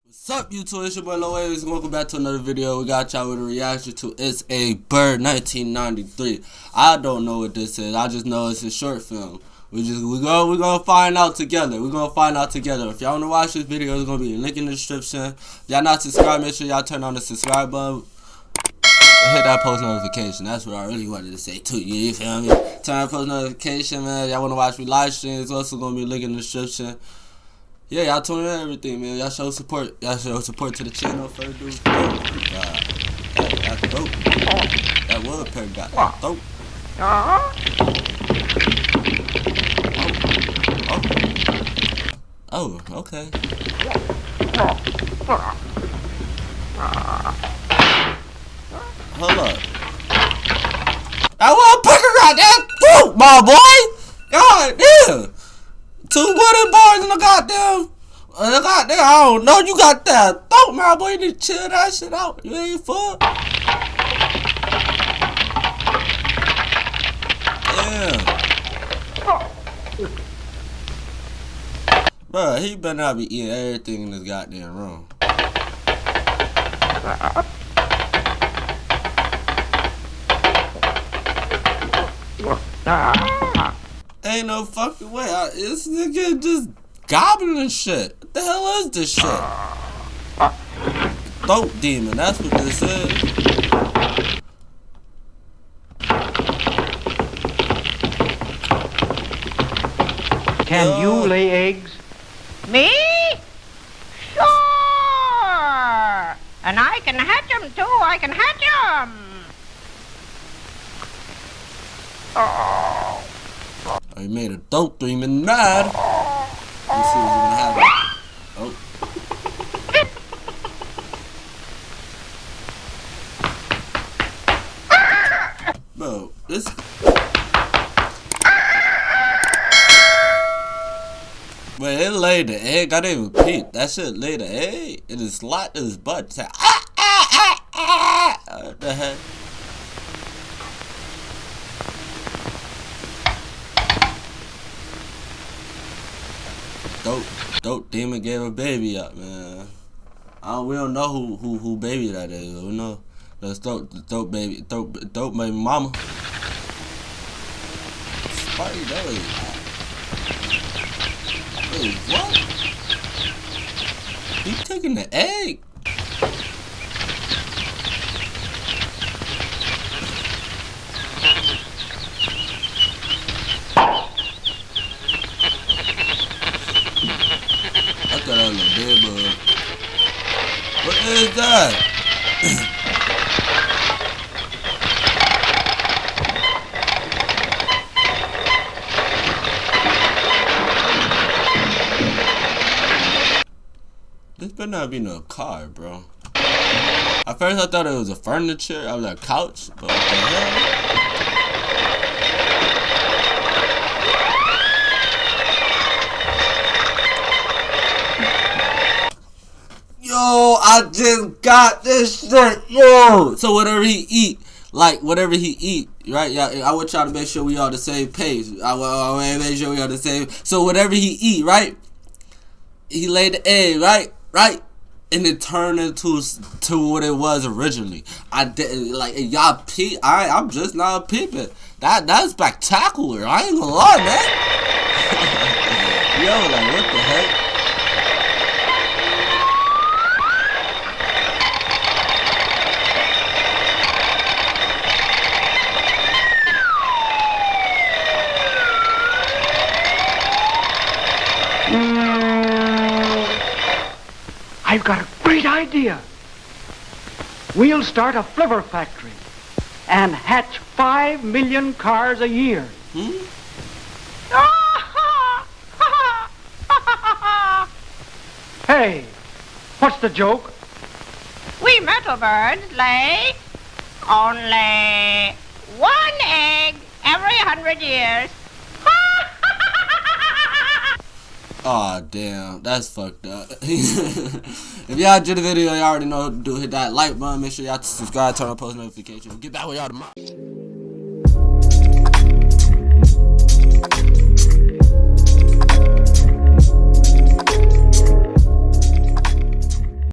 What's up, YouTube? It's your boy Low Waves, and welcome back to another video. We got y'all with a reaction to It's a Bird 1993. I don't know what this is. I just know it's a short film. We're gonna find out together. We're gonna find out together. If y'all wanna watch this video, there's gonna be a link in the description. If y'all not subscribed, make sure y'all turn on the subscribe button. Hit that post notification. That's what I really wanted to say to you. You feel me? Turn on post notification, man. Y'all wanna watch me live stream? There's also gonna be a link in the description. Yeah, y'all tune in and everything, man. Y'all show support. Y'all show support to the channel. Further ado. That's dope. That woodpecker got dope. Oh, okay. Hold up. That woodpecker got that dope, my boy. God damn. Two wooden boys in the goddamn, I don't know, you got that throat, my boy, you need to chill that shit out, you ain't fuck. Yeah. Bruh, he better not be eating everything in this goddamn room. Ain't no fucking way. This nigga just gobbling shit. What the hell is this shit? Throat demon, that's what this is. Can you lay eggs? Me? Sure! And I can hatch them too, I can hatch them! Oh, he made a dope demon mad. Let's see what's gonna happen. Oh. Bro, this. Wait, it laid the egg. I didn't even peep. That shit laid the egg. It just slapped his butt. Said, What the heck? Dope demon gave a baby up, man. We don't know who baby that is. We know that's dope baby mama. Spidey belly. Wait, what? He taking the egg. That was a dead bug. What is that? This better not be no car, bro. At first I thought it was a furniture. I was like, couch, but what the hell? Yo, I just got this shit, yo. So whatever he eat, right? Yeah, I want y'all to make sure we all the same page. I want to make sure we all the same. So whatever he eat, right? He laid the egg, right? And it turned into what it was originally. I didn't like y'all peep. I'm just not peeping. That's spectacular. I ain't gonna lie, man. Yo, like what the heck? I've got a great idea. We'll start a flivver factory and hatch 5 million cars a year. Hey, what's the joke? We metal birds lay only one egg every 100 years. Aw, damn, that's fucked up. If y'all enjoyed the video, y'all already know what to do. Hit that like button, make sure y'all subscribe, turn on post notifications. We'll get back with y'all tomorrow.